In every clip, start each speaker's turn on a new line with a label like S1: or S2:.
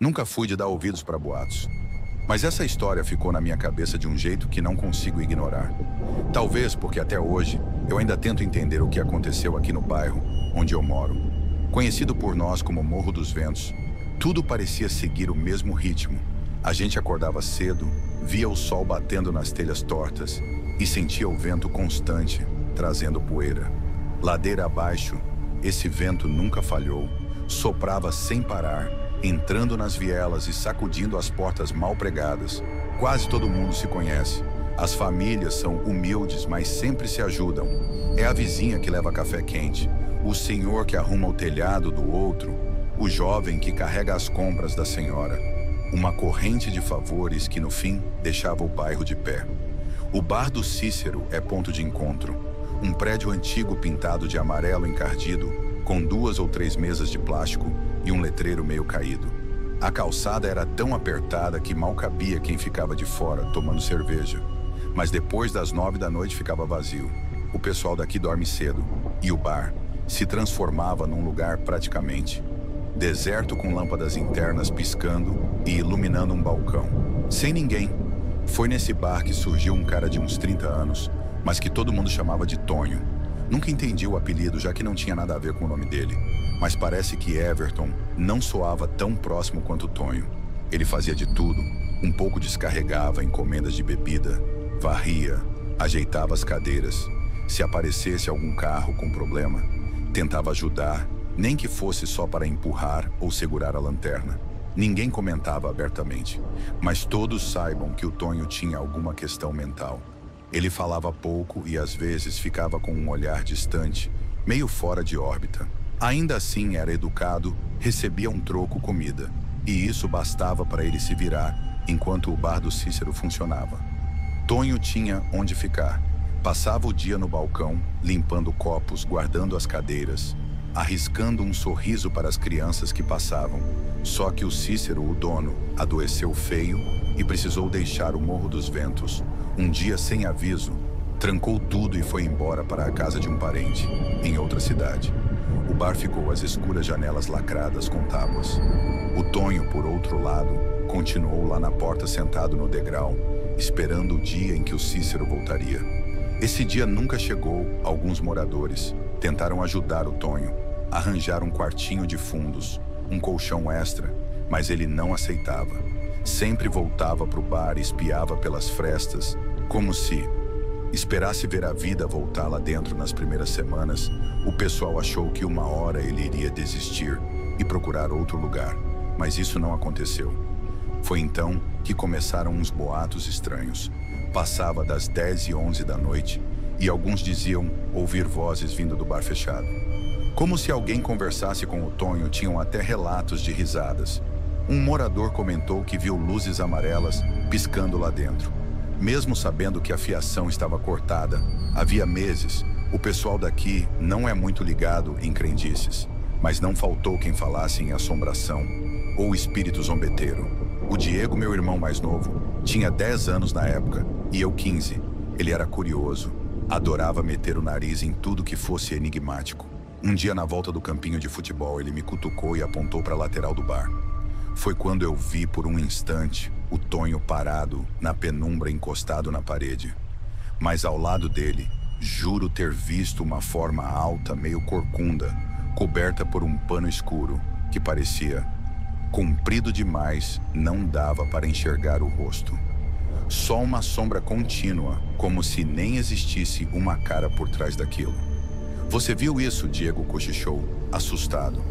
S1: Nunca fui de dar ouvidos para boatos. Mas essa história ficou na minha cabeça de um jeito que não consigo ignorar. Talvez porque até hoje eu ainda tento entender o que aconteceu aqui no bairro onde eu moro. Conhecido por nós como Morro dos Ventos, tudo parecia seguir o mesmo ritmo. A gente acordava cedo, via o sol batendo nas telhas tortas e sentia o vento constante, trazendo poeira. Ladeira abaixo, esse vento nunca falhou, soprava sem parar, entrando nas vielas e sacudindo as portas mal pregadas. Quase todo mundo se conhece. As famílias são humildes, mas sempre se ajudam. É a vizinha que leva café quente, o senhor que arruma o telhado do outro, o jovem que carrega as compras da senhora. Uma corrente de favores que, no fim, deixava o bairro de pé. O bar do Cícero é ponto de encontro. Um prédio antigo pintado de amarelo encardido, com 2 ou 3 mesas de plástico e um letreiro meio caído. A calçada era tão apertada que mal cabia quem ficava de fora tomando cerveja. Mas depois das 9 da noite ficava vazio. O pessoal daqui dorme cedo e o bar se transformava num lugar praticamente deserto, com lâmpadas internas piscando e iluminando um balcão. Sem ninguém. Foi nesse bar que surgiu um cara de uns 30 anos, mas que todo mundo chamava de Tonho. Nunca entendi o apelido, já que não tinha nada a ver com o nome dele. Mas parece que Everton não soava tão próximo quanto Tonho. Ele fazia de tudo. Um pouco descarregava encomendas de bebida, varria, ajeitava as cadeiras. Se aparecesse algum carro com problema, tentava ajudar, nem que fosse só para empurrar ou segurar a lanterna. Ninguém comentava abertamente, mas todos saibam que o Tonho tinha alguma questão mental. Ele falava pouco e às vezes ficava com um olhar distante, meio fora de órbita. Ainda assim era educado, recebia um troco comida, e isso bastava para ele se virar enquanto o bar do Cícero funcionava. Tonho tinha onde ficar. Passava o dia no balcão, limpando copos, guardando as cadeiras, arriscando um sorriso para as crianças que passavam. Só que o Cícero, o dono, adoeceu feio e precisou deixar o Morro dos Ventos. Um dia sem aviso, trancou tudo e foi embora para a casa de um parente, em outra cidade. O bar ficou às escuras, janelas lacradas com tábuas. O Tonho, por outro lado, continuou lá na porta sentado no degrau, esperando o dia em que o Cícero voltaria. Esse dia nunca chegou. Alguns moradores tentaram ajudar o Tonho, arranjar um quartinho de fundos, um colchão extra, mas ele não aceitava. Sempre voltava para o bar e espiava pelas frestas, como se esperasse ver a vida voltar lá dentro. Nas primeiras semanas, o pessoal achou que uma hora ele iria desistir e procurar outro lugar, mas isso não aconteceu. Foi então que começaram uns boatos estranhos. Passava das 10 e 11 da noite e alguns diziam ouvir vozes vindo do bar fechado. Como se alguém conversasse com o Tonho, tinham até relatos de risadas. Um morador comentou que viu luzes amarelas piscando lá dentro. Mesmo sabendo que a fiação estava cortada, havia meses, o pessoal daqui não é muito ligado em crendices, mas não faltou quem falasse em assombração ou espírito zombeteiro. O Diego, meu irmão mais novo, tinha 10 anos na época e eu 15. Ele era curioso, adorava meter o nariz em tudo que fosse enigmático. Um dia, na volta do campinho de futebol, ele me cutucou e apontou para a lateral do bar. Foi quando eu vi por um instante o Tonho parado na penumbra, encostado na parede. Mas ao lado dele, juro ter visto uma forma alta, meio corcunda, coberta por um pano escuro, que parecia comprido demais, não dava para enxergar o rosto. Só uma sombra contínua, como se nem existisse uma cara por trás daquilo. Você viu isso? Diego cochichou, assustado.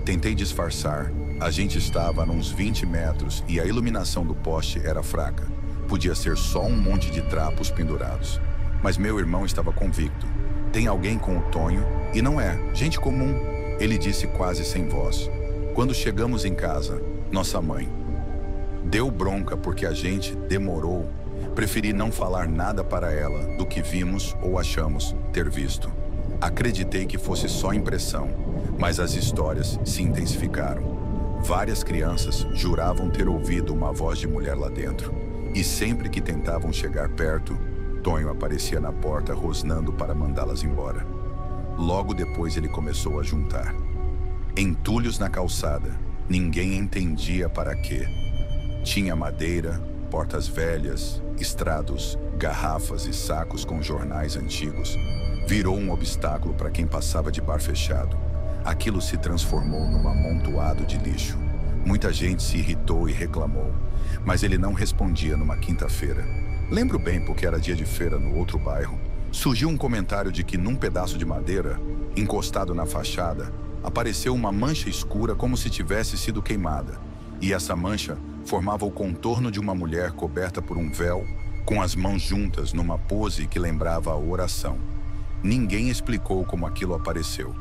S1: Tentei disfarçar. A gente estava a uns 20 metros e a iluminação do poste era fraca. Podia ser só um monte de trapos pendurados. Mas meu irmão estava convicto. Tem alguém com o Tonho e não é gente comum, ele disse quase sem voz. Quando chegamos em casa, nossa mãe deu bronca porque a gente demorou. Preferi não falar nada para ela do que vimos ou achamos ter visto. Acreditei que fosse só impressão, mas as histórias se intensificaram. Várias crianças juravam ter ouvido uma voz de mulher lá dentro. E sempre que tentavam chegar perto, Tonho aparecia na porta rosnando para mandá-las embora. Logo depois ele começou a juntar entulhos na calçada, Ninguém entendia para quê. Tinha madeira, portas velhas, estrados, garrafas e sacos com jornais antigos. Virou um obstáculo para quem passava de bar fechado. Aquilo se transformou num amontoado de lixo. Muita gente se irritou e reclamou, mas ele não respondia numa quinta-feira. Lembro bem porque era dia de feira no outro bairro. Surgiu um comentário de que num pedaço de madeira, encostado na fachada, apareceu uma mancha escura como se tivesse sido queimada. E essa mancha formava o contorno de uma mulher coberta por um véu, com as mãos juntas numa pose que lembrava a oração. Ninguém explicou como aquilo apareceu,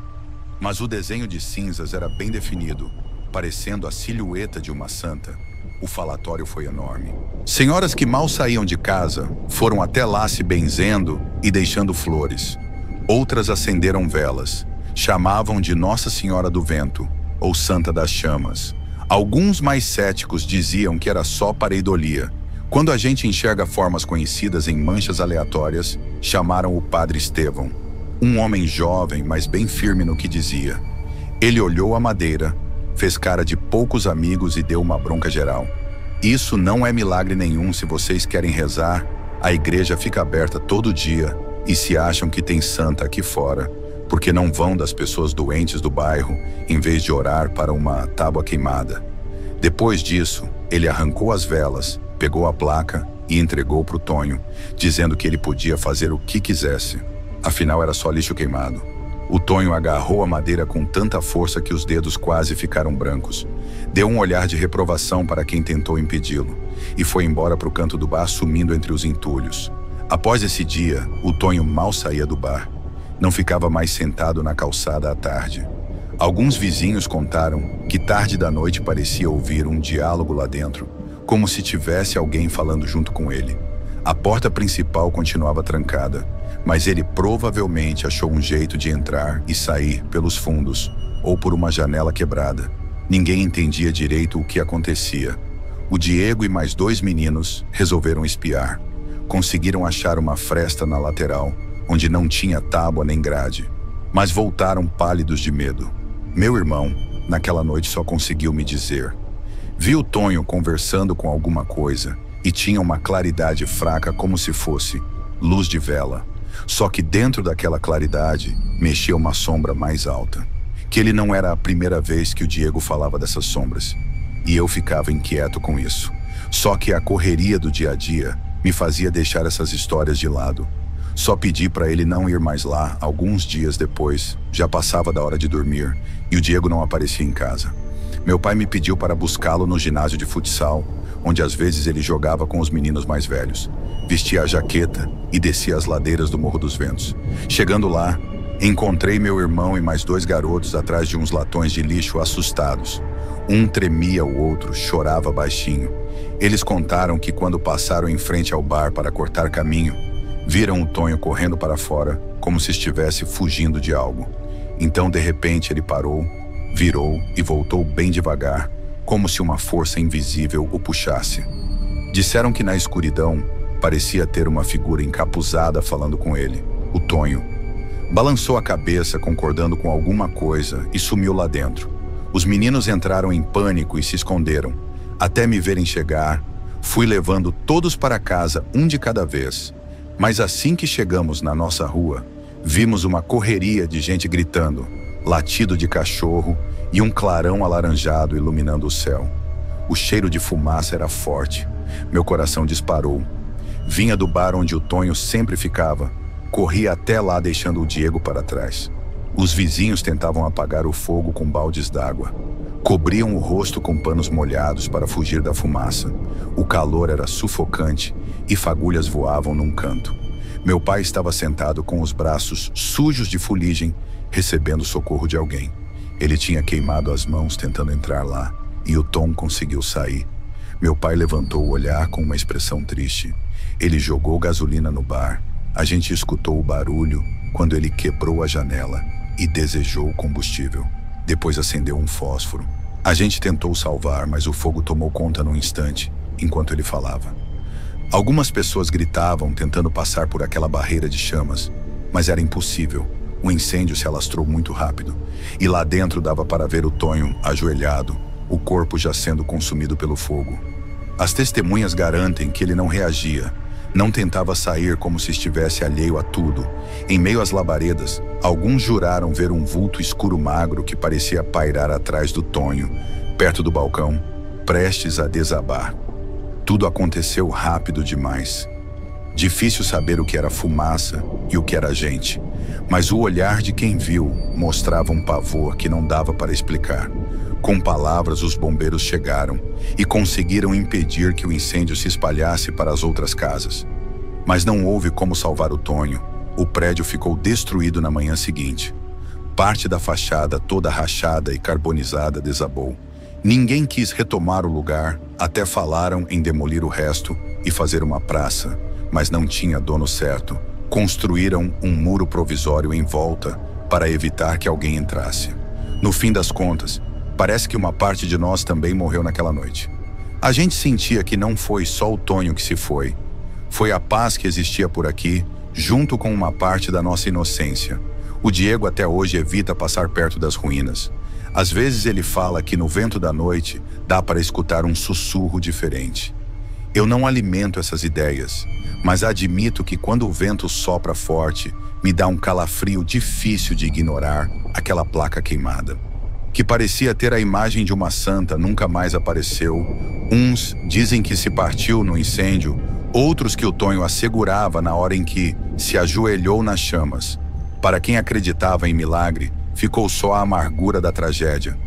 S1: mas o desenho de cinzas era bem definido, parecendo a silhueta de uma santa. O falatório foi enorme. Senhoras que mal saíam de casa foram até lá se benzendo e deixando flores. Outras acenderam velas. Chamavam de Nossa Senhora do Vento, ou Santa das Chamas. Alguns mais céticos diziam que era só pareidolia. Quando a gente enxerga formas conhecidas em manchas aleatórias, chamaram o Padre Estevão. Um homem jovem, mas bem firme no que dizia. Ele olhou a madeira, fez cara de poucos amigos e deu uma bronca geral. Isso não é milagre nenhum. Se vocês querem rezar, a igreja fica aberta todo dia, e se acham que tem santa aqui fora, porque não vão das pessoas doentes do bairro, em vez de orar para uma tábua queimada. Depois disso, ele arrancou as velas, pegou a placa e entregou para o Tonho, dizendo que ele podia fazer o que quisesse. Afinal, era só lixo queimado. O Tonho agarrou a madeira com tanta força que os dedos quase ficaram brancos. Deu um olhar de reprovação para quem tentou impedi-lo e foi embora para o canto do bar, sumindo entre os entulhos. Após esse dia, o Tonho mal saía do bar. Não ficava mais sentado na calçada à tarde. Alguns vizinhos contaram que tarde da noite parecia ouvir um diálogo lá dentro, como se tivesse alguém falando junto com ele. A porta principal continuava trancada, mas ele provavelmente achou um jeito de entrar e sair pelos fundos ou por uma janela quebrada. Ninguém entendia direito o que acontecia. O Diego e mais 2 meninos resolveram espiar. Conseguiram achar uma fresta na lateral, onde não tinha tábua nem grade, mas voltaram pálidos de medo. Meu irmão, naquela noite, só conseguiu me dizer: vi o Tonho conversando com alguma coisa e tinha uma claridade fraca como se fosse luz de vela. Só que dentro daquela claridade mexia uma sombra mais alta. Que ele não era a primeira vez que o Diego falava dessas sombras. E eu ficava inquieto com isso. Só que a correria do dia a dia me fazia deixar essas histórias de lado. Só pedi para ele não ir mais lá. Alguns dias depois, já passava da hora de dormir e o Diego não aparecia em casa. Meu pai me pediu para buscá-lo no ginásio de futsal, onde às vezes ele jogava com os meninos mais velhos. Vestia a jaqueta e descia as ladeiras do Morro dos Ventos. Chegando lá, encontrei meu irmão e mais 2 garotos atrás de uns latões de lixo, assustados. Um tremia, o outro chorava baixinho. Eles contaram que quando passaram em frente ao bar para cortar caminho, viram o Tonho correndo para fora, como se estivesse fugindo de algo. Então, de repente, ele parou, virou e voltou bem devagar, como se uma força invisível o puxasse. Disseram que na escuridão parecia ter uma figura encapuzada falando com ele, o Tonho. Balançou a cabeça, concordando com alguma coisa, e sumiu lá dentro. Os meninos entraram em pânico e se esconderam. Até me verem chegar, fui levando todos para casa, um de cada vez. Mas assim que chegamos na nossa rua, vimos uma correria de gente gritando, latido de cachorro e um clarão alaranjado iluminando o céu. O cheiro de fumaça era forte. Meu coração disparou. Vinha do bar onde o Tonho sempre ficava. Corria até lá, deixando o Diego para trás. Os vizinhos tentavam apagar o fogo com baldes d'água. Cobriam o rosto com panos molhados para fugir da fumaça. O calor era sufocante e fagulhas voavam num canto. Meu pai estava sentado com os braços sujos de fuligem, recebendo socorro de alguém. Ele tinha queimado as mãos tentando entrar lá, e o Tom conseguiu sair. Meu pai levantou o olhar com uma expressão triste. Ele jogou gasolina no bar. A gente escutou o barulho quando ele quebrou a janela e desejou o combustível. Depois acendeu um fósforo. A gente tentou salvar, mas o fogo tomou conta num instante, enquanto ele falava. Algumas pessoas gritavam, tentando passar por aquela barreira de chamas, mas era impossível. O incêndio se alastrou muito rápido, e lá dentro dava para ver o Tonho ajoelhado, o corpo já sendo consumido pelo fogo. As testemunhas garantem que ele não reagia, não tentava sair como se estivesse alheio a tudo. Em meio às labaredas, alguns juraram ver um vulto escuro magro que parecia pairar atrás do Tonho, perto do balcão, prestes a desabar. Tudo aconteceu rápido demais. Difícil saber o que era fumaça e o que era gente, mas o olhar de quem viu mostrava um pavor que não dava para explicar. Com palavras, os bombeiros chegaram e conseguiram impedir que o incêndio se espalhasse para as outras casas. Mas não houve como salvar o Tonho. O prédio ficou destruído na manhã seguinte. Parte da fachada, toda rachada e carbonizada, desabou. Ninguém quis retomar o lugar, até falaram em demolir o resto e fazer uma praça, mas não tinha dono certo. Construíram um muro provisório em volta para evitar que alguém entrasse. No fim das contas, parece que uma parte de nós também morreu naquela noite. A gente sentia que não foi só o Tonho que se foi. Foi a paz que existia por aqui, junto com uma parte da nossa inocência. O Diego até hoje evita passar perto das ruínas. Às vezes ele fala que no vento da noite dá para escutar um sussurro diferente. Eu não alimento essas ideias, mas admito que quando o vento sopra forte, me dá um calafrio difícil de ignorar aquela placa queimada, que parecia ter a imagem de uma santa, nunca mais apareceu. Uns dizem que se partiu no incêndio, outros que o Tonho a segurava na hora em que se ajoelhou nas chamas. Para quem acreditava em milagre, ficou só a amargura da tragédia.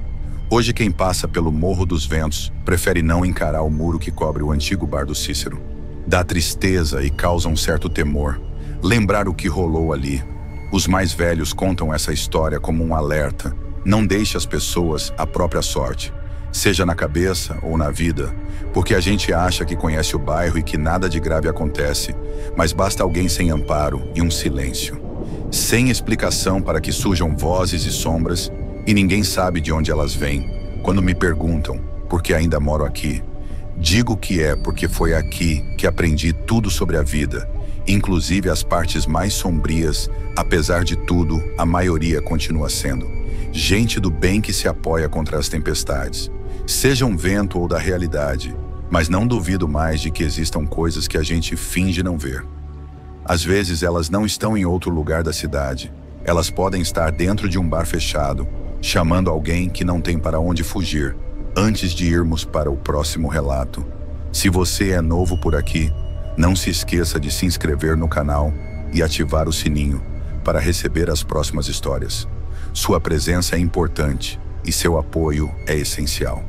S1: Hoje quem passa pelo Morro dos Ventos prefere não encarar o muro que cobre o antigo bar do Cícero. Dá tristeza e causa um certo temor lembrar o que rolou ali. Os mais velhos contam essa história como um alerta. Não deixe as pessoas à própria sorte, seja na cabeça ou na vida, porque a gente acha que conhece o bairro e que nada de grave acontece, mas basta alguém sem amparo e um silêncio, sem explicação, para que surjam vozes e sombras, e ninguém sabe de onde elas vêm. Quando me perguntam por que ainda moro aqui, digo que é porque foi aqui que aprendi tudo sobre a vida, inclusive as partes mais sombrias. Apesar de tudo, a maioria continua sendo gente do bem que se apoia contra as tempestades, seja um vento ou da realidade, mas não duvido mais de que existam coisas que a gente finge não ver. Às vezes elas não estão em outro lugar da cidade, elas podem estar dentro de um bar fechado, chamando alguém que não tem para onde fugir. Antes de irmos para o próximo relato, se você é novo por aqui, não se esqueça de se inscrever no canal e ativar o sininho para receber as próximas histórias. Sua presença é importante e seu apoio é essencial.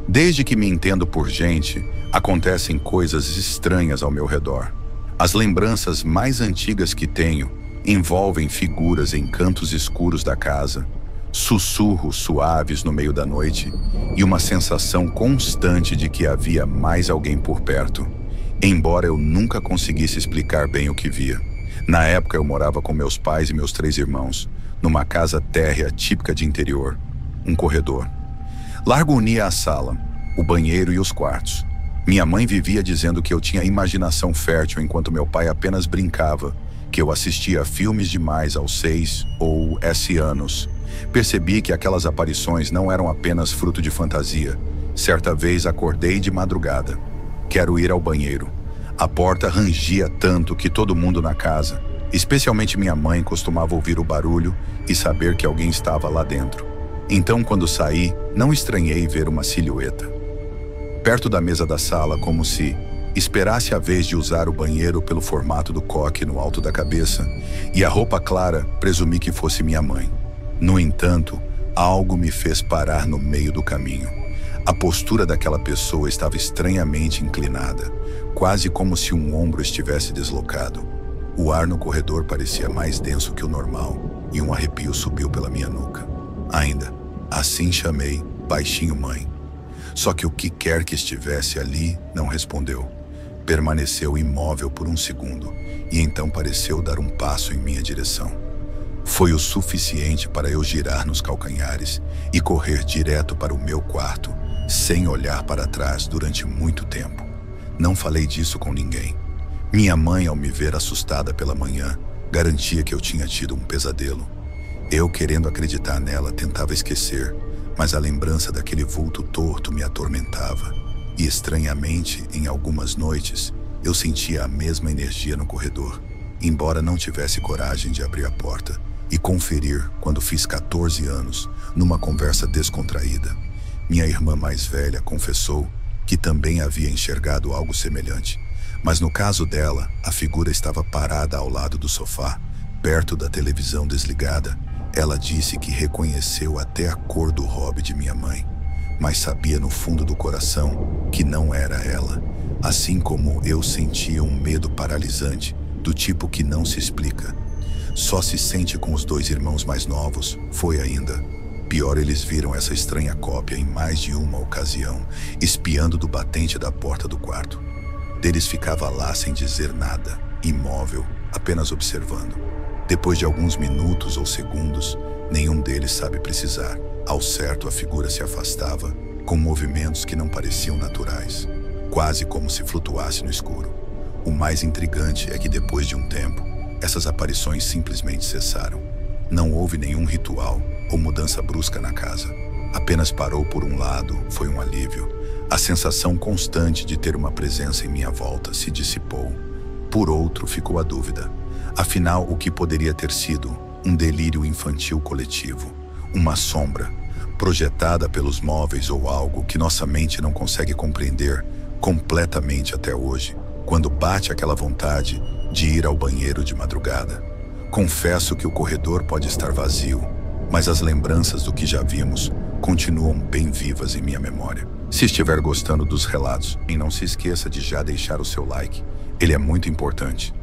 S1: Desde que me entendo por gente, acontecem coisas estranhas ao meu redor. As lembranças mais antigas que tenho envolvem figuras em cantos escuros da casa, sussurros suaves no meio da noite e uma sensação constante de que havia mais alguém por perto, embora eu nunca conseguisse explicar bem o que via. Na época eu morava com meus pais e meus 3 irmãos, numa casa térrea típica de interior, um corredor. Largo unia a sala, o banheiro e os quartos. Minha mãe vivia dizendo que eu tinha imaginação fértil enquanto meu pai apenas brincava, que eu assistia a filmes demais aos 6 ou S anos. Percebi que aquelas aparições não eram apenas fruto de fantasia. Certa vez acordei de madrugada. Quero ir ao banheiro. A porta rangia tanto que todo mundo na casa, especialmente minha mãe, costumava ouvir o barulho e saber que alguém estava lá dentro. Então, quando saí, não estranhei ver uma silhueta perto da mesa da sala, como se esperasse a vez de usar o banheiro pelo formato do coque no alto da cabeça, e a roupa clara presumi que fosse minha mãe. No entanto, algo me fez parar no meio do caminho. A postura daquela pessoa estava estranhamente inclinada, quase como se um ombro estivesse deslocado. O ar no corredor parecia mais denso que o normal, e um arrepio subiu pela minha nuca. Ainda assim chamei, baixinho, mãe. Só que o que quer que estivesse ali não respondeu. Permaneceu imóvel por um segundo, e então pareceu dar um passo em minha direção. Foi o suficiente para eu girar nos calcanhares e correr direto para o meu quarto, sem olhar para trás durante muito tempo. Não falei disso com ninguém. Minha mãe, ao me ver assustada pela manhã, garantia que eu tinha tido um pesadelo. Eu, querendo acreditar nela, tentava esquecer, mas a lembrança daquele vulto torto me atormentava. E estranhamente, em algumas noites, eu sentia a mesma energia no corredor, embora não tivesse coragem de abrir a porta e conferir quando fiz 14 anos, numa conversa descontraída. Minha irmã mais velha confessou que também havia enxergado algo semelhante, mas no caso dela, a figura estava parada ao lado do sofá, perto da televisão desligada. Ela disse que reconheceu até a cor do hobby de minha mãe, mas sabia no fundo do coração que não era ela, assim como eu sentia um medo paralisante, do tipo que não se explica. Só se sente com os 2 irmãos mais novos, foi ainda. Pior, eles viram essa estranha cópia em mais de uma ocasião, espiando do batente da porta do quarto. Deles ficava lá sem dizer nada, imóvel, apenas observando. Depois de alguns minutos ou segundos, nenhum deles sabe precisar. Ao certo, a figura se afastava, com movimentos que não pareciam naturais, quase como se flutuasse no escuro. O mais intrigante é que depois de um tempo, essas aparições simplesmente cessaram. Não houve nenhum ritual ou mudança brusca na casa. Apenas parou. Por um lado, foi um alívio. A sensação constante de ter uma presença em minha volta se dissipou. Por outro, ficou a dúvida. Afinal, o que poderia ter sido? Um delírio infantil coletivo, uma sombra, projetada pelos móveis, ou algo que nossa mente não consegue compreender completamente até hoje, quando bate aquela vontade de ir ao banheiro de madrugada. Confesso que o corredor pode estar vazio, mas as lembranças do que já vimos continuam bem vivas em minha memória. Se estiver gostando dos relatos, e não se esqueça de já deixar o seu like, ele é muito importante.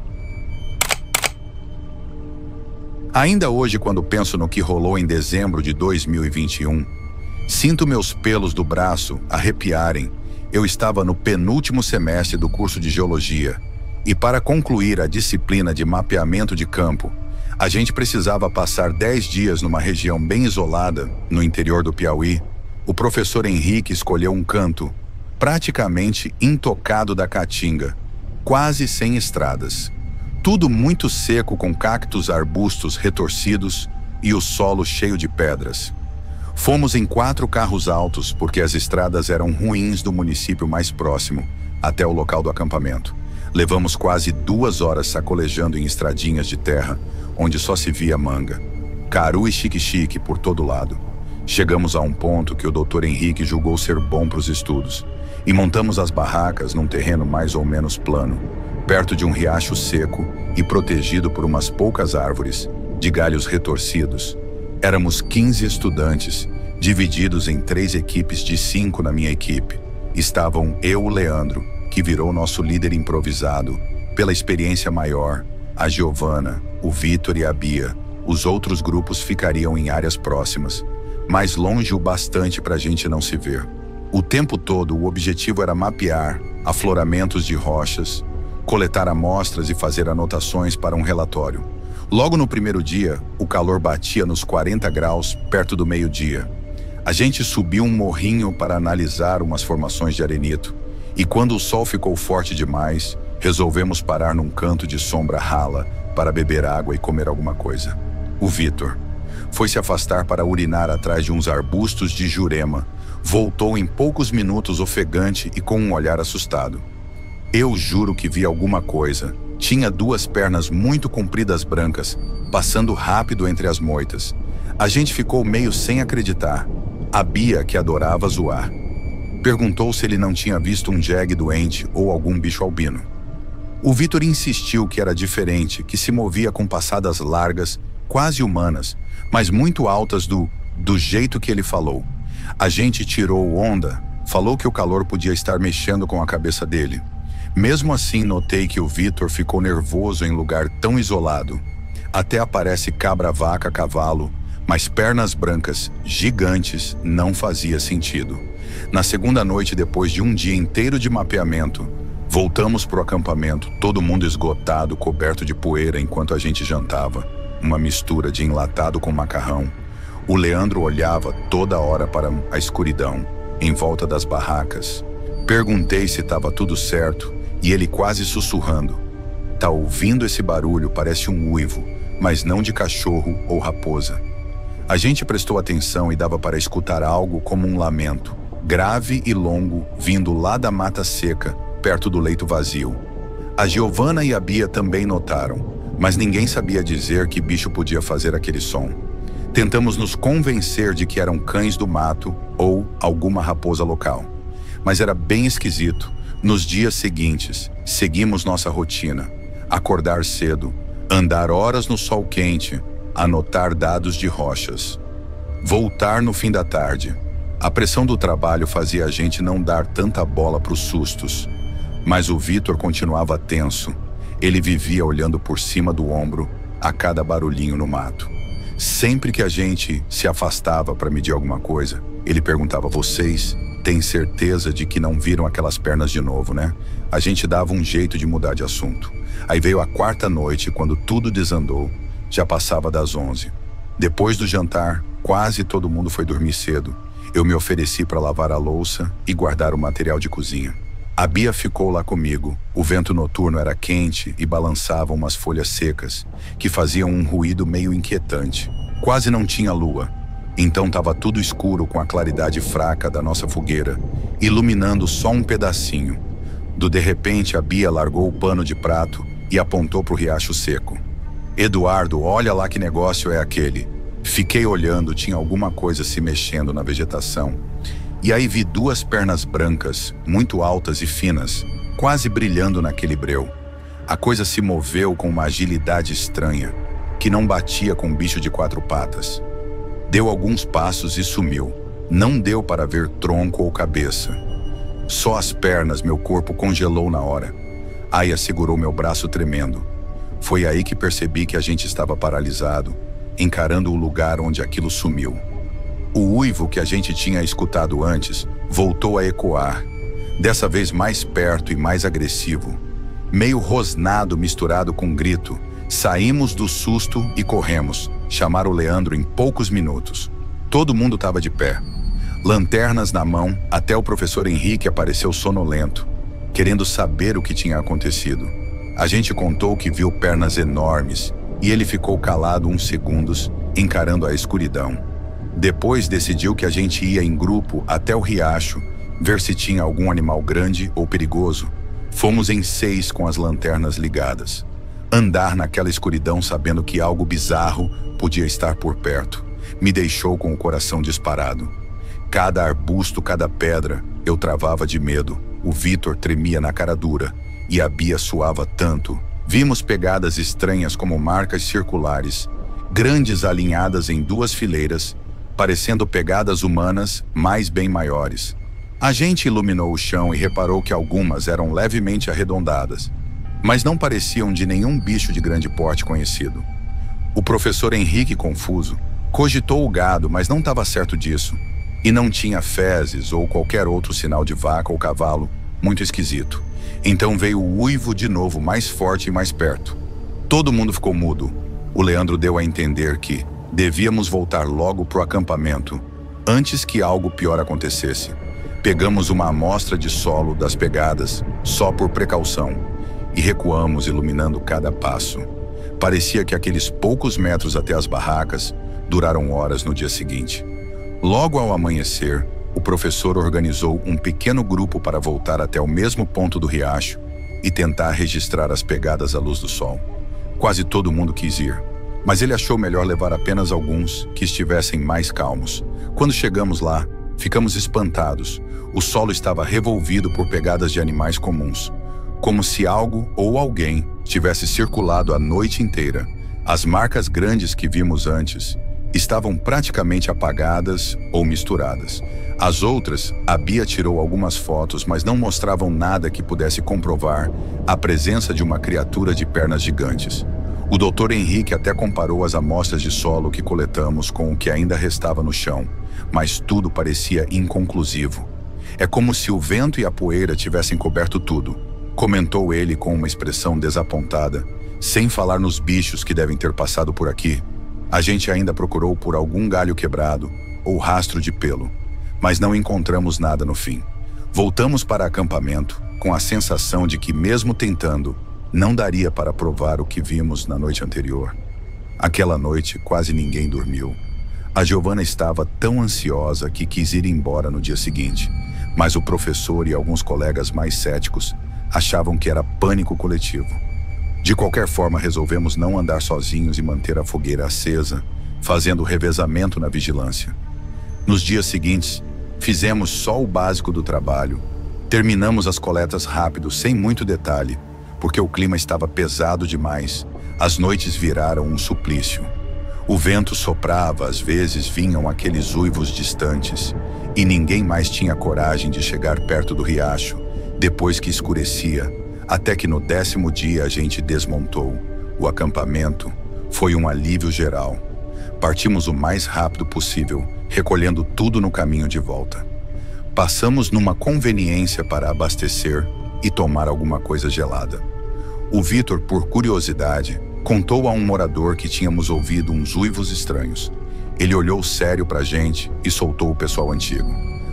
S1: Ainda hoje, quando penso no que rolou em dezembro de 2021, sinto meus pelos do braço arrepiarem. Eu estava no penúltimo semestre do curso de Geologia, e para concluir a disciplina de mapeamento de campo, a gente precisava passar 10 dias numa região bem isolada, no interior do Piauí. O professor Henrique escolheu um canto, praticamente intocado da Caatinga, quase sem estradas. Tudo muito seco, com cactos, arbustos retorcidos e o solo cheio de pedras. Fomos em 4 carros altos, porque as estradas eram ruins do município mais próximo, até o local do acampamento. Levamos quase 2 horas sacolejando em estradinhas de terra, onde só se via manga, caru e xique-xique por todo lado. Chegamos a um ponto que o Dr. Henrique julgou ser bom para os estudos, e montamos as barracas num terreno mais ou menos plano, perto de um riacho seco e protegido por umas poucas árvores, de galhos retorcidos. Éramos 15 estudantes, divididos em 3 equipes de 5 na minha equipe. Estavam eu, o Leandro, que virou nosso líder improvisado, pela experiência maior, a Giovana, o Vitor e a Bia. Os outros grupos ficariam em áreas próximas, mais longe o bastante para a gente não se ver. O tempo todo, o objetivo era mapear afloramentos de rochas, coletar amostras e fazer anotações para um relatório. Logo no primeiro dia, o calor batia nos 40 graus, perto do meio-dia. A gente subiu um morrinho para analisar umas formações de arenito, e quando o sol ficou forte demais, resolvemos parar num canto de sombra rala para beber água e comer alguma coisa. O Vitor foi se afastar para urinar atrás de uns arbustos de jurema. Voltou em poucos minutos ofegante e com um olhar assustado. Eu juro que vi alguma coisa. Tinha 2 pernas muito compridas brancas, passando rápido entre as moitas. A gente ficou meio sem acreditar. A Bia, que adorava zoar, perguntou se ele não tinha visto um jegue doente ou algum bicho albino. O Vitor insistiu que era diferente, que se movia com passadas largas, quase humanas, mas muito altas do jeito que ele falou. A gente tirou onda, falou que o calor podia estar mexendo com a cabeça dele. Mesmo assim, notei que o Vitor ficou nervoso em lugar tão isolado. Até aparece cabra, vaca, cavalo, mas pernas brancas, gigantes, não fazia sentido. Na segunda noite, depois de um dia inteiro de mapeamento, voltamos pro acampamento, todo mundo esgotado, coberto de poeira enquanto a gente jantava, uma mistura de enlatado com macarrão. O Leandro olhava toda hora para a escuridão, em volta das barracas. Perguntei se estava tudo certo, e ele quase sussurrando: "Tá ouvindo esse barulho? Parece um uivo, mas não de cachorro ou raposa." A gente prestou atenção e dava para escutar algo como um lamento, grave e longo, vindo lá da mata seca, perto do leito vazio. A Giovanna e a Bia também notaram, mas ninguém sabia dizer que bicho podia fazer aquele som. Tentamos nos convencer de que eram cães do mato ou alguma raposa local. Mas era bem esquisito. Nos dias seguintes, seguimos nossa rotina. Acordar cedo, andar horas no sol quente, anotar dados de rochas. Voltar no fim da tarde. A pressão do trabalho fazia a gente não dar tanta bola para os sustos. Mas o Vitor continuava tenso. Ele vivia olhando por cima do ombro a cada barulhinho no mato. Sempre que a gente se afastava para medir alguma coisa, ele perguntava: vocês têm certeza de que não viram aquelas pernas de novo, né? A gente dava um jeito de mudar de assunto. Aí veio a quarta noite, quando tudo desandou. Já passava das 11. Depois do jantar, quase todo mundo foi dormir cedo. Eu me ofereci para lavar a louça e guardar o material de cozinha. A Bia ficou lá comigo. O vento noturno era quente e balançava umas folhas secas, que faziam um ruído meio inquietante. Quase não tinha lua, então estava tudo escuro com a claridade fraca da nossa fogueira, iluminando só um pedacinho. De repente, a Bia largou o pano de prato e apontou para o riacho seco. Eduardo, olha lá que negócio é aquele. Fiquei olhando, tinha alguma coisa se mexendo na vegetação. E aí vi duas pernas brancas, muito altas e finas, quase brilhando naquele breu. A coisa se moveu com uma agilidade estranha, que não batia com um bicho de 4 patas. Deu alguns passos e sumiu. Não deu para ver tronco ou cabeça. Só as pernas, meu corpo congelou na hora. Aya segurou meu braço tremendo. Foi aí que percebi que a gente estava paralisado, encarando o lugar onde aquilo sumiu. O uivo que a gente tinha escutado antes voltou a ecoar, dessa vez mais perto e mais agressivo. Meio rosnado misturado com grito, saímos do susto e corremos. Chamaram o Leandro em poucos minutos. Todo mundo estava de pé, lanternas na mão, até o professor Henrique apareceu sonolento, querendo saber o que tinha acontecido. A gente contou que viu pernas enormes e ele ficou calado uns segundos, encarando a escuridão. Depois decidiu que a gente ia em grupo até o riacho, ver se tinha algum animal grande ou perigoso. Fomos em 6 com as lanternas ligadas. Andar naquela escuridão sabendo que algo bizarro podia estar por perto me deixou com o coração disparado. Cada arbusto, cada pedra, eu travava de medo. O Vitor tremia na cara dura e a Bia suava tanto. Vimos pegadas estranhas como marcas circulares, grandes alinhadas em 2 fileiras, parecendo pegadas humanas, mas bem maiores. A gente iluminou o chão e reparou que algumas eram levemente arredondadas, mas não pareciam de nenhum bicho de grande porte conhecido. O professor Henrique, confuso, cogitou o gado, mas não estava certo disso, e não tinha fezes ou qualquer outro sinal de vaca ou cavalo, muito esquisito. Então veio o uivo de novo, mais forte e mais perto. Todo mundo ficou mudo. O Leandro deu a entender que devíamos voltar logo para o acampamento, antes que algo pior acontecesse. Pegamos uma amostra de solo das pegadas, só por precaução, e recuamos, iluminando cada passo. Parecia que aqueles poucos metros até as barracas duraram horas no dia seguinte. Logo ao amanhecer, o professor organizou um pequeno grupo para voltar até o mesmo ponto do riacho e tentar registrar as pegadas à luz do sol. Quase todo mundo quis ir, mas ele achou melhor levar apenas alguns que estivessem mais calmos. Quando chegamos lá, ficamos espantados. O solo estava revolvido por pegadas de animais comuns, como se algo ou alguém tivesse circulado a noite inteira. As marcas grandes que vimos antes estavam praticamente apagadas ou misturadas. As outras, a Bia tirou algumas fotos, mas não mostravam nada que pudesse comprovar a presença de uma criatura de pernas gigantes. O Dr. Henrique até comparou as amostras de solo que coletamos com o que ainda restava no chão, mas tudo parecia inconclusivo. É como se o vento e a poeira tivessem coberto tudo, comentou ele com uma expressão desapontada, sem falar nos bichos que devem ter passado por aqui. A gente ainda procurou por algum galho quebrado ou rastro de pelo, mas não encontramos nada no fim. Voltamos para acampamento com a sensação de que, mesmo tentando, não daria para provar o que vimos na noite anterior. Aquela noite quase ninguém dormiu. A Giovana estava tão ansiosa que quis ir embora no dia seguinte, mas o professor e alguns colegas mais céticos achavam que era pânico coletivo. De qualquer forma, resolvemos não andar sozinhos e manter a fogueira acesa, fazendo revezamento na vigilância. Nos dias seguintes, fizemos só o básico do trabalho. Terminamos as coletas rápido, sem muito detalhe, porque o clima estava pesado demais. As noites viraram um suplício. O vento soprava, às vezes vinham aqueles uivos distantes, e ninguém mais tinha coragem de chegar perto do riacho, depois que escurecia, até que no 10º dia a gente desmontou. O acampamento foi um alívio geral. Partimos o mais rápido possível, recolhendo tudo no caminho de volta. Passamos numa conveniência para abastecer e tomar alguma coisa gelada. O Vitor, por curiosidade, contou a um morador que tínhamos ouvido uns uivos estranhos. Ele olhou sério pra gente e soltou o pessoal antigo.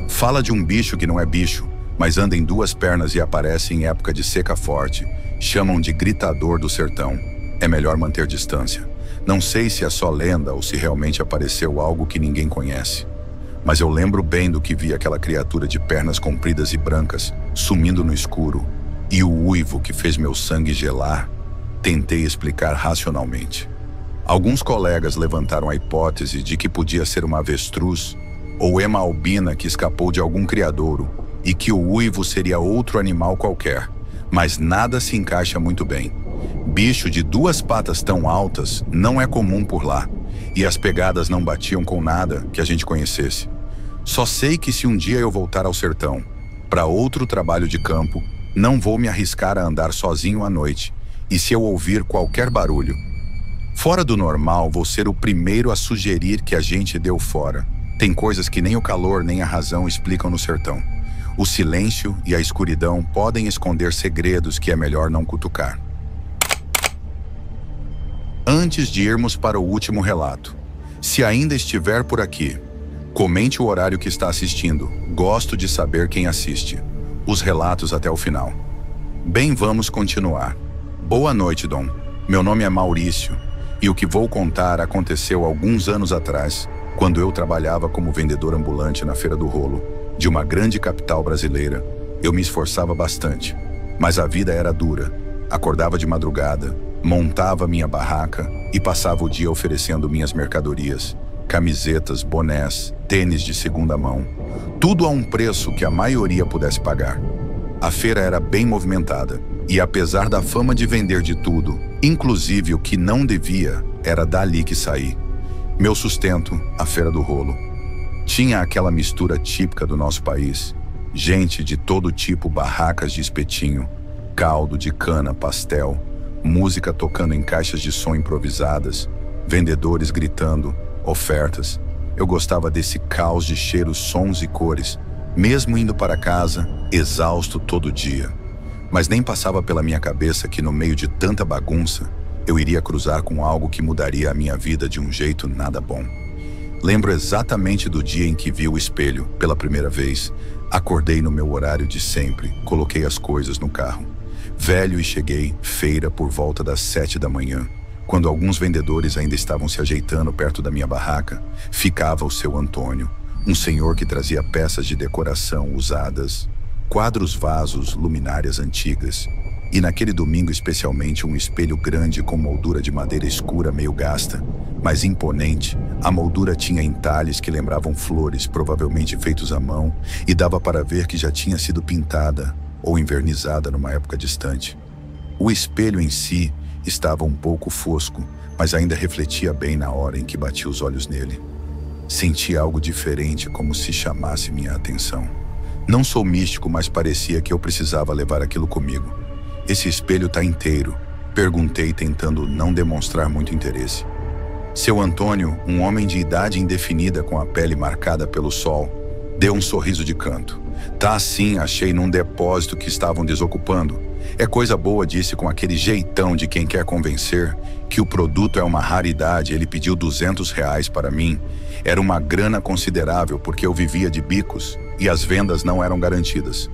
S1: Fala de um bicho que não é bicho, mas anda em 2 pernas e aparece em época de seca forte. Chamam de gritador do sertão. É melhor manter distância. Não sei se é só lenda ou se realmente apareceu algo que ninguém conhece. Mas eu lembro bem do que vi aquela criatura de pernas compridas e brancas, sumindo no escuro, e o uivo que fez meu sangue gelar. Tentei explicar racionalmente. Alguns colegas levantaram a hipótese de que podia ser uma avestruz ou ema albina que escapou de algum criadouro e que o uivo seria outro animal qualquer, mas nada se encaixa muito bem. Bicho de 2 patas tão altas não é comum por lá, e as pegadas não batiam com nada que a gente conhecesse. Só sei que se um dia eu voltar ao sertão, para outro trabalho de campo, não vou me arriscar a andar sozinho à noite, e se eu ouvir qualquer barulho, fora do normal, vou ser o primeiro a sugerir que a gente deu fora. Tem coisas que nem o calor nem a razão explicam no sertão. O silêncio e a escuridão podem esconder segredos que é melhor não cutucar. Antes de irmos para o último relato, se ainda estiver por aqui, comente o horário que está assistindo. Gosto de saber quem assiste. Os relatos até o final. Bem, vamos continuar. Boa noite, Dom. Meu nome é Maurício, e o que vou contar aconteceu alguns anos atrás, quando eu trabalhava como vendedor ambulante na Feira do Rolo, de uma grande capital brasileira. Eu me esforçava bastante, mas a vida era dura. Acordava de madrugada, montava minha barraca e passava o dia oferecendo minhas mercadorias, camisetas, bonés, tênis de segunda mão, tudo a um preço que a maioria pudesse pagar. A feira era bem movimentada, e apesar da fama de vender de tudo, inclusive o que não devia, era dali que saí. Meu sustento, a Feira do Rolo. Tinha aquela mistura típica do nosso país. Gente de todo tipo, barracas de espetinho, caldo de cana, pastel, música tocando em caixas de som improvisadas, vendedores gritando, ofertas. Eu gostava desse caos de cheiros, sons e cores, mesmo indo para casa, exausto todo dia. Mas nem passava pela minha cabeça que no meio de tanta bagunça, eu iria cruzar com algo que mudaria a minha vida de um jeito nada bom. Lembro exatamente do dia em que vi o espelho pela primeira vez. Acordei no meu horário de sempre, coloquei as coisas no carro. Velho, e cheguei, feira, por volta das 7 da manhã. Quando alguns vendedores ainda estavam se ajeitando perto da minha barraca, ficava o seu Antônio, um senhor que trazia peças de decoração usadas, quadros, vasos, luminárias antigas, e naquele domingo especialmente um espelho grande com moldura de madeira escura meio gasta, mas imponente. A moldura tinha entalhes que lembravam flores, provavelmente feitos à mão, e dava para ver que já tinha sido pintada ou envernizada numa época distante. O espelho em si estava um pouco fosco, mas ainda refletia bem na hora em que bati os olhos nele. Senti algo diferente, como se chamasse minha atenção. Não sou místico, mas parecia que eu precisava levar aquilo comigo. Esse espelho tá inteiro? Perguntei, tentando não demonstrar muito interesse. Seu Antônio, um homem de idade indefinida com a pele marcada pelo sol, deu um sorriso de canto. Tá sim, achei num depósito que estavam desocupando. É coisa boa, disse com aquele jeitão de quem quer convencer que o produto é uma raridade. Ele pediu R$ 200 para mim. Era uma grana considerável porque eu vivia de bicos e as vendas não eram garantidas.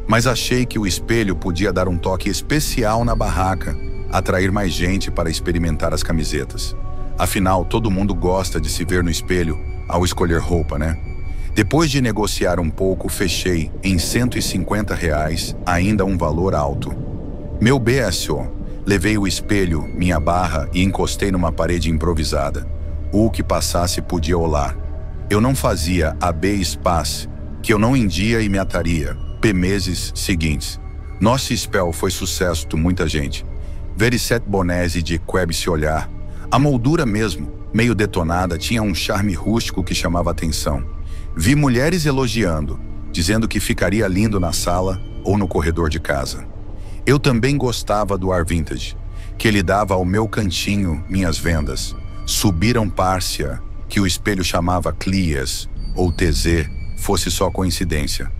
S1: Mas achei que o espelho podia dar um toque especial na barraca, atrair mais gente para experimentar as camisetas. Afinal, todo mundo gosta de se ver no espelho, ao escolher roupa, né? Depois de negociar um pouco, fechei em R$ 150, ainda um valor alto. Meu BSO, levei o espelho, minha barra e encostei numa parede improvisada. O que passasse podia olhar. Eu não fazia AB espaço, que eu não india e me ataria. Meses seguintes. Nosso spell foi sucesso de muita gente. Veriset bonese de Queb se olhar. A moldura mesmo, meio detonada, tinha um charme rústico que chamava atenção. Vi mulheres elogiando, dizendo que ficaria lindo na sala ou no corredor de casa. Eu também gostava do ar vintage, que ele dava ao meu cantinho minhas vendas. Subiram Pársia, que o espelho chamava Clias, ou TZ, fosse só coincidência.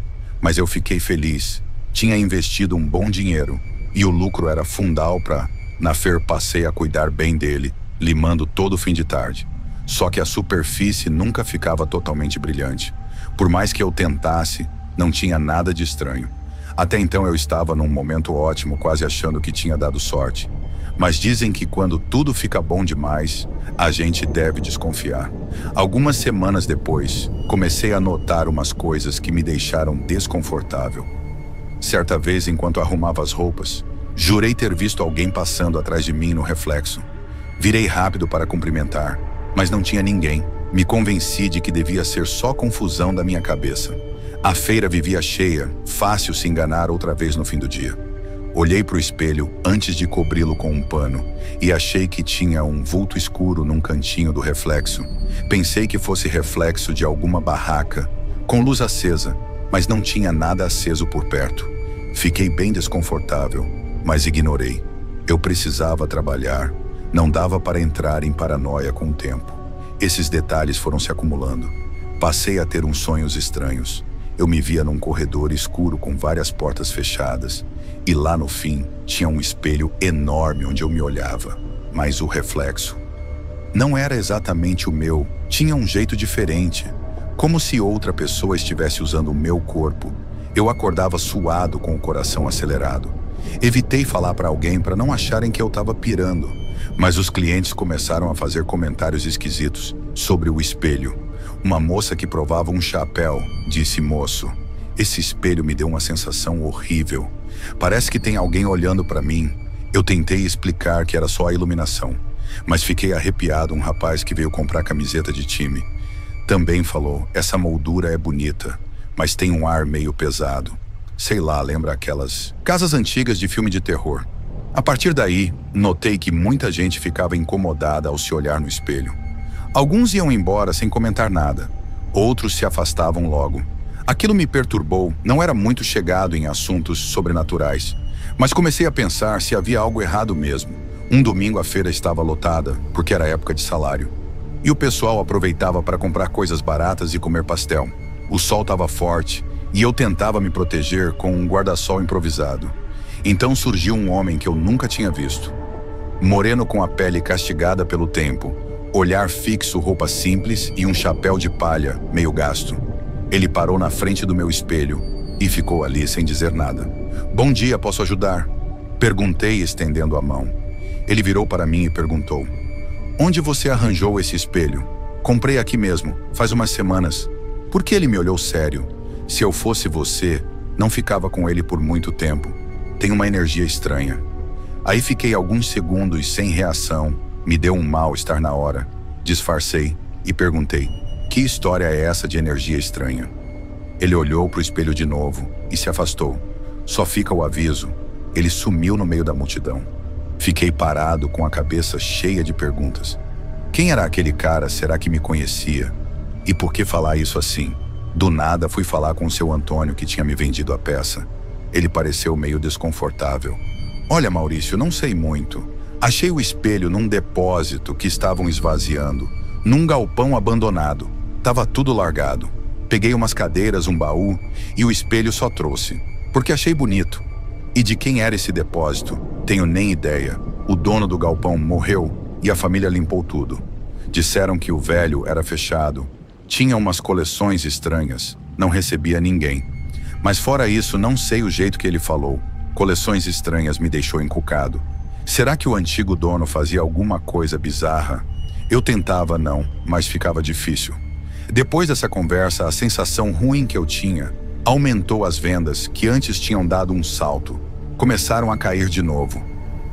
S1: Mas eu fiquei feliz. Tinha investido um bom dinheiro, e o lucro era fundal para, na feira, passei a cuidar bem dele, limando todo fim de tarde. Só que a superfície nunca ficava totalmente brilhante. Por mais que eu tentasse, não tinha nada de estranho. Até então eu estava num momento ótimo, quase achando que tinha dado sorte. Mas dizem que quando tudo fica bom demais, a gente deve desconfiar. Algumas semanas depois, comecei a notar umas coisas que me deixaram desconfortável. Certa vez, enquanto arrumava as roupas, jurei ter visto alguém passando atrás de mim no reflexo. Virei rápido para cumprimentar, mas não tinha ninguém. Me convenci de que devia ser só confusão da minha cabeça. A feira vivia cheia, fácil se enganar outra vez no fim do dia. Olhei para o espelho antes de cobri-lo com um pano e achei que tinha um vulto escuro num cantinho do reflexo. Pensei que fosse reflexo de alguma barraca, com luz acesa, mas não tinha nada aceso por perto. Fiquei bem desconfortável, mas ignorei. Eu precisava trabalhar, não dava para entrar em paranoia com o tempo. Esses detalhes foram se acumulando. Passei a ter uns sonhos estranhos. Eu me via num corredor escuro com várias portas fechadas. E lá no fim, tinha um espelho enorme onde eu me olhava. Mas o reflexo não era exatamente o meu. Tinha um jeito diferente. Como se outra pessoa estivesse usando o meu corpo. Eu acordava suado com o coração acelerado. Evitei falar para alguém para não acharem que eu estava pirando. Mas os clientes começaram a fazer comentários esquisitos sobre o espelho. Uma moça que provava um chapéu disse: moço, esse espelho me deu uma sensação horrível. Parece que tem alguém olhando para mim. Eu tentei explicar que era só a iluminação, mas fiquei arrepiado. Um rapaz que veio comprar camiseta de time também falou: essa moldura é bonita, mas tem um ar meio pesado. Sei lá, lembra aquelas casas antigas de filme de terror. A partir daí, notei que muita gente ficava incomodada ao se olhar no espelho. Alguns iam embora sem comentar nada, outros se afastavam logo. Aquilo me perturbou, não era muito chegado em assuntos sobrenaturais, mas comecei a pensar se havia algo errado mesmo. Um domingo a feira estava lotada, porque era época de salário. E o pessoal aproveitava para comprar coisas baratas e comer pastel. O sol estava forte e eu tentava me proteger com um guarda-sol improvisado. Então surgiu um homem que eu nunca tinha visto. Moreno com a pele castigada pelo tempo, olhar fixo, roupa simples e um chapéu de palha, meio gasto. Ele parou na frente do meu espelho e ficou ali sem dizer nada. Bom dia, posso ajudar? Perguntei, estendendo a mão. Ele virou para mim e perguntou: onde você arranjou esse espelho? Comprei aqui mesmo, faz umas semanas. Por que ele me olhou sério? Se eu fosse você, não ficava com ele por muito tempo. Tem uma energia estranha. Aí fiquei alguns segundos sem reação. Me deu um mal-estar na hora. Disfarcei e perguntei: que história é essa de energia estranha? Ele olhou para o espelho de novo e se afastou. Só fica o aviso. Ele sumiu no meio da multidão. Fiquei parado com a cabeça cheia de perguntas. Quem era aquele cara? Será que me conhecia? E por que falar isso assim? Do nada fui falar com o seu Antônio, que tinha me vendido a peça. Ele pareceu meio desconfortável. Olha, Maurício, não sei muito. Achei o espelho num depósito que estavam esvaziando, num galpão abandonado. Tava tudo largado. Peguei umas cadeiras, um baú e o espelho só trouxe, porque achei bonito. E de quem era esse depósito? Tenho nem ideia. O dono do galpão morreu e a família limpou tudo. Disseram que o velho era fechado. Tinha umas coleções estranhas. Não recebia ninguém. Mas fora isso, não sei o jeito que ele falou. Coleções estranhas me deixou encucado. Será que o antigo dono fazia alguma coisa bizarra? Eu tentava não, mas ficava difícil. Depois dessa conversa, a sensação ruim que eu tinha aumentou. As vendas, que antes tinham dado um salto, começaram a cair de novo.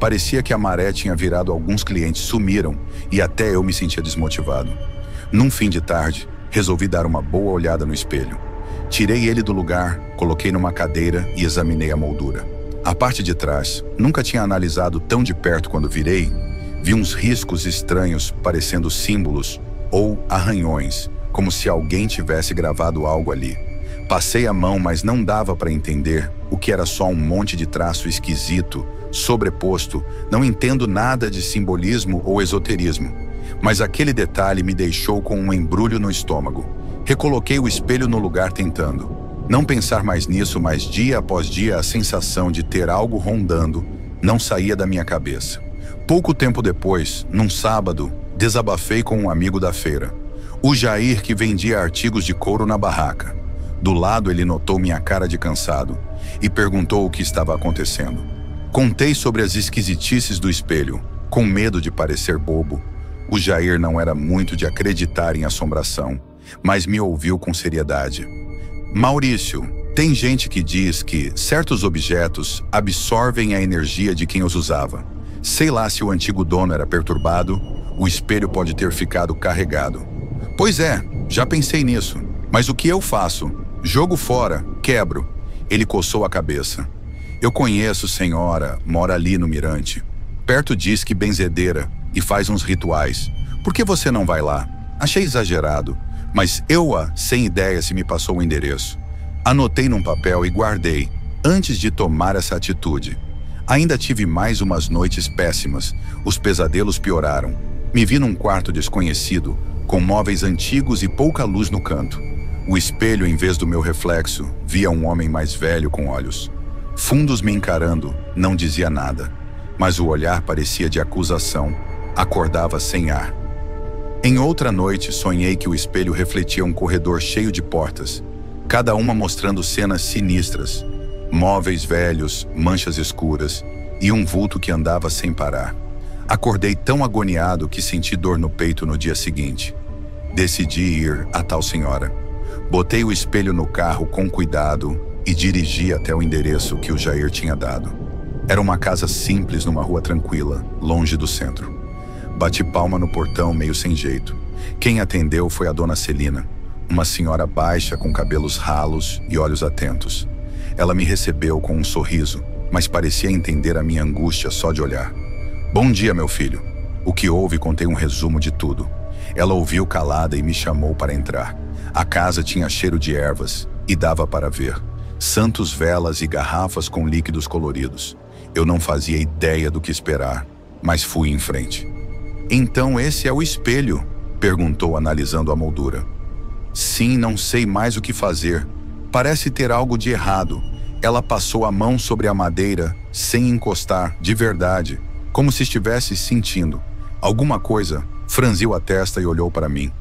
S1: Parecia que a maré tinha virado, alguns clientes sumiram e até eu me sentia desmotivado. Num fim de tarde, resolvi dar uma boa olhada no espelho. Tirei ele do lugar, coloquei numa cadeira e examinei a moldura. A parte de trás, nunca tinha analisado tão de perto. Quando virei, vi uns riscos estranhos, parecendo símbolos ou arranhões, como se alguém tivesse gravado algo ali. Passei a mão, mas não dava para entender o que era. Só um monte de traço esquisito, sobreposto. Não entendo nada de simbolismo ou esoterismo, mas aquele detalhe me deixou com um embrulho no estômago. Recoloquei o espelho no lugar, tentando não pensar mais nisso, mas dia após dia a sensação de ter algo rondando não saía da minha cabeça. Pouco tempo depois, num sábado, desabafei com um amigo da feira, o Jair, que vendia artigos de couro na barraca. Do lado, ele notou minha cara de cansado e perguntou o que estava acontecendo. Contei sobre as esquisitices do espelho, com medo de parecer bobo. O Jair não era muito de acreditar em assombração, mas me ouviu com seriedade. Maurício, tem gente que diz que certos objetos absorvem a energia de quem os usava. Sei lá se o antigo dono era perturbado, o espelho pode ter ficado carregado. Pois é, já pensei nisso. Mas o que eu faço? Jogo fora, quebro. Ele coçou a cabeça. Eu conheço, senhora, mora ali no Mirante. Perto diz que benzedeira e faz uns rituais. Por que você não vai lá? Achei exagerado, mas sem ideia se me passou o endereço. Anotei num papel e guardei, antes de tomar essa atitude. Ainda tive mais umas noites péssimas. Os pesadelos pioraram. Me vi num quarto desconhecido, com móveis antigos e pouca luz no canto. O espelho, em vez do meu reflexo, via um homem mais velho com olhos fundos me encarando. Não dizia nada, mas o olhar parecia de acusação. Acordava sem ar. Em outra noite, sonhei que o espelho refletia um corredor cheio de portas, cada uma mostrando cenas sinistras, móveis velhos, manchas escuras e um vulto que andava sem parar. Acordei tão agoniado que senti dor no peito no dia seguinte. Decidi ir à tal senhora. Botei o espelho no carro com cuidado e dirigi até o endereço que o Jair tinha dado. Era uma casa simples numa rua tranquila, longe do centro. Bati palma no portão, meio sem jeito. Quem atendeu foi a dona Celina, uma senhora baixa com cabelos ralos e olhos atentos. Ela me recebeu com um sorriso, mas parecia entender a minha angústia só de olhar. Bom dia, meu filho. O que houve? Contei um resumo de tudo. Ela ouviu calada e me chamou para entrar. A casa tinha cheiro de ervas e dava para ver santos, velas e garrafas com líquidos coloridos. Eu não fazia ideia do que esperar, mas fui em frente. Então esse é o espelho? Perguntou, analisando a moldura. Sim, não sei mais o que fazer. Parece ter algo de errado. Ela passou a mão sobre a madeira, sem encostar, de verdade, como se estivesse sentindo. Alguma coisa. Franziu a testa e olhou para mim.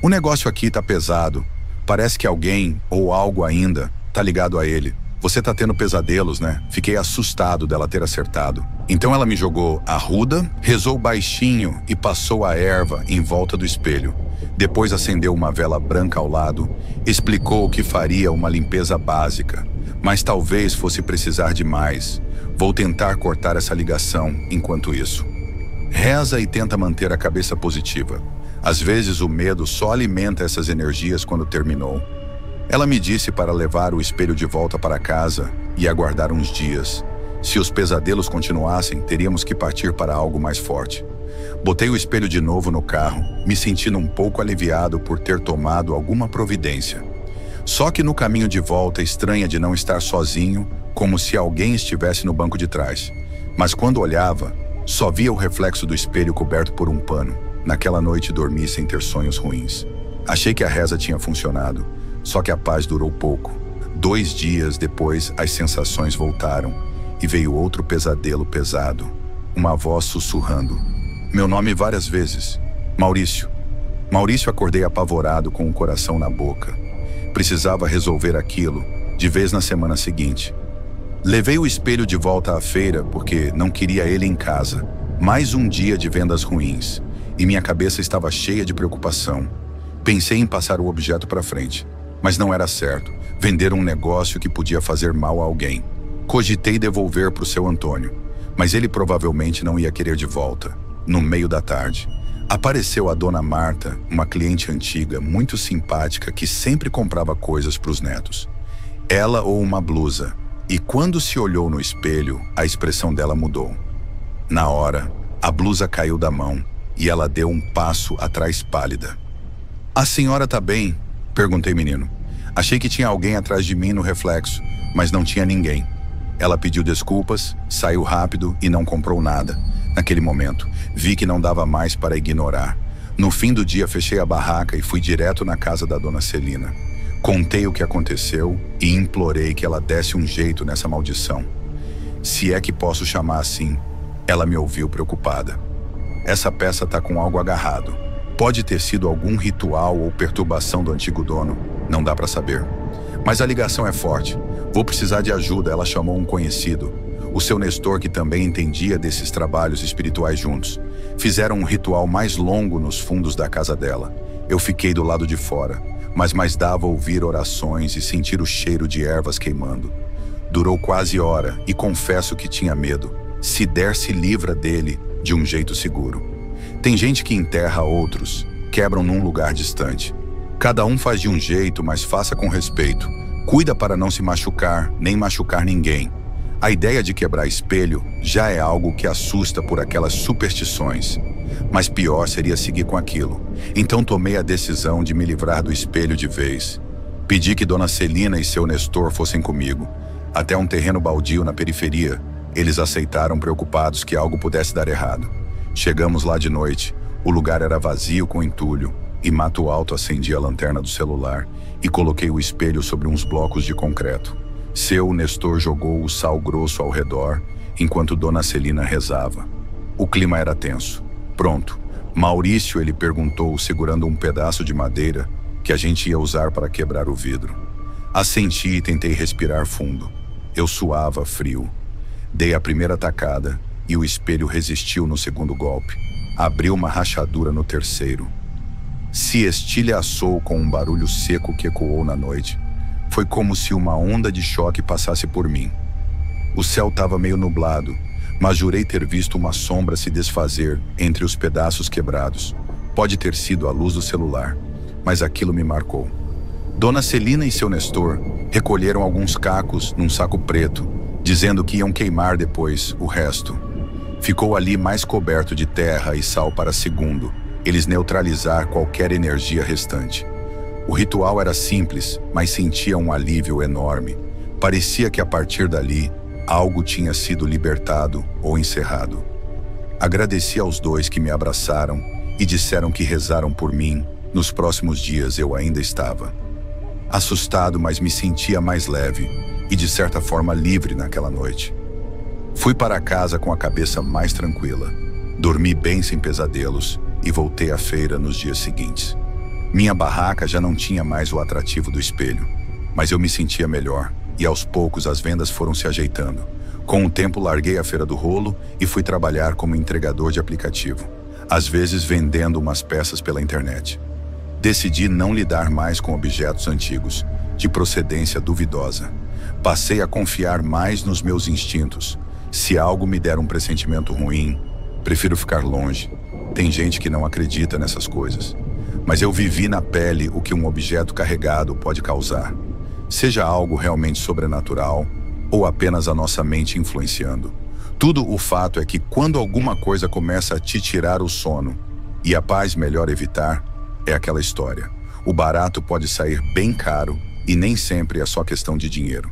S1: O negócio aqui tá pesado. Parece que alguém, ou algo ainda, tá ligado a ele. Você tá tendo pesadelos, né? Fiquei assustado dela ter acertado. Então ela me jogou arruda, rezou baixinho e passou a erva em volta do espelho. Depois acendeu uma vela branca ao lado, explicou que faria uma limpeza básica, mas talvez fosse precisar de mais. Vou tentar cortar essa ligação enquanto isso. Reza e tenta manter a cabeça positiva. Às vezes o medo só alimenta essas energias. Quando terminou, ela me disse para levar o espelho de volta para casa e aguardar uns dias. Se os pesadelos continuassem, teríamos que partir para algo mais forte. Botei o espelho de novo no carro, me sentindo um pouco aliviado por ter tomado alguma providência. Só que no caminho de volta, estranha de não estar sozinho, como se alguém estivesse no banco de trás. Mas quando olhava, só via o reflexo do espelho coberto por um pano. Naquela noite dormi sem ter sonhos ruins. Achei que a reza tinha funcionado, só que a paz durou pouco. 2 dias depois, as sensações voltaram e veio outro pesadelo pesado. Uma voz sussurrando meu nome várias vezes. Maurício. Maurício. Acordei apavorado, com o coração na boca. Precisava resolver aquilo de vez na semana seguinte. Levei o espelho de volta à feira porque não queria ele em casa. Mais um dia de vendas ruins e minha cabeça estava cheia de preocupação. Pensei em passar o objeto para frente, mas não era certo. Vender um negócio que podia fazer mal a alguém. Cogitei devolver para o seu Antônio, mas ele provavelmente não ia querer de volta. No meio da tarde, apareceu a dona Marta, uma cliente antiga, muito simpática, que sempre comprava coisas para os netos. Ela ou uma blusa, e quando se olhou no espelho, a expressão dela mudou. Na hora, a blusa caiu da mão e ela deu um passo atrás pálida. "A senhora tá bem?" perguntei, menino. Achei que tinha alguém atrás de mim no reflexo, mas não tinha ninguém. Ela pediu desculpas, saiu rápido e não comprou nada. Naquele momento, vi que não dava mais para ignorar. No fim do dia, fechei a barraca e fui direto na casa da dona Celina. Contei o que aconteceu e implorei que ela desse um jeito nessa maldição. Se é que posso chamar assim, ela me ouviu preocupada. "Essa peça tá com algo agarrado. Pode ter sido algum ritual ou perturbação do antigo dono, não dá para saber. Mas a ligação é forte. Vou precisar de ajuda", ela chamou um conhecido. O seu Nestor, que também entendia desses trabalhos espirituais juntos. Fizeram um ritual mais longo nos fundos da casa dela. Eu fiquei do lado de fora, mas mais dava ouvir orações e sentir o cheiro de ervas queimando. Durou quase hora e confesso que tinha medo. Se der, se livra dele de um jeito seguro. Tem gente que enterra outros, quebram num lugar distante. Cada um faz de um jeito, mas faça com respeito. Cuida para não se machucar, nem machucar ninguém. A ideia de quebrar espelho já é algo que assusta por aquelas superstições. Mas pior seria seguir com aquilo. Então tomei a decisão de me livrar do espelho de vez. Pedi que dona Celina e seu Nestor fossem comigo, até um terreno baldio na periferia. Eles aceitaram, preocupados que algo pudesse dar errado. Chegamos lá de noite. O lugar era vazio com entulho, e mato alto acendi a lanterna do celular e coloquei o espelho sobre uns blocos de concreto. Seu Nestor jogou o sal grosso ao redor, enquanto dona Celina rezava. O clima era tenso. "Pronto. Maurício?" ele perguntou, segurando um pedaço de madeira que a gente ia usar para quebrar o vidro. Assenti e tentei respirar fundo. Eu suava frio. Dei a primeira tacada e o espelho resistiu no segundo golpe. Abriu uma rachadura no terceiro. Se estilhaçou com um barulho seco que ecoou na noite. Foi como se uma onda de choque passasse por mim. O céu estava meio nublado, mas jurei ter visto uma sombra se desfazer entre os pedaços quebrados. Pode ter sido a luz do celular, mas aquilo me marcou. Dona Celina e seu Nestor recolheram alguns cacos num saco preto, dizendo que iam queimar depois o resto. Ficou ali mais coberto de terra e sal para segundo eles neutralizar qualquer energia restante. O ritual era simples, mas sentia um alívio enorme. Parecia que a partir dali, algo tinha sido libertado ou encerrado. Agradeci aos dois que me abraçaram e disseram que rezaram por mim. Nos próximos dias eu ainda estava assustado, mas me sentia mais leve e de certa forma livre naquela noite. Fui para casa com a cabeça mais tranquila. Dormi bem sem pesadelos e voltei à feira nos dias seguintes. Minha barraca já não tinha mais o atrativo do espelho, mas eu me sentia melhor e aos poucos as vendas foram se ajeitando. Com o tempo larguei a feira do rolo e fui trabalhar como entregador de aplicativo, às vezes vendendo umas peças pela internet. Decidi não lidar mais com objetos antigos, de procedência duvidosa. Passei a confiar mais nos meus instintos. Se algo me der um pressentimento ruim, prefiro ficar longe. Tem gente que não acredita nessas coisas. Mas eu vivi na pele o que um objeto carregado pode causar. Seja algo realmente sobrenatural ou apenas a nossa mente influenciando. Tudo o fato é que quando alguma coisa começa a te tirar o sono e a paz melhor evitar, é aquela história. O barato pode sair bem caro e nem sempre é só questão de dinheiro.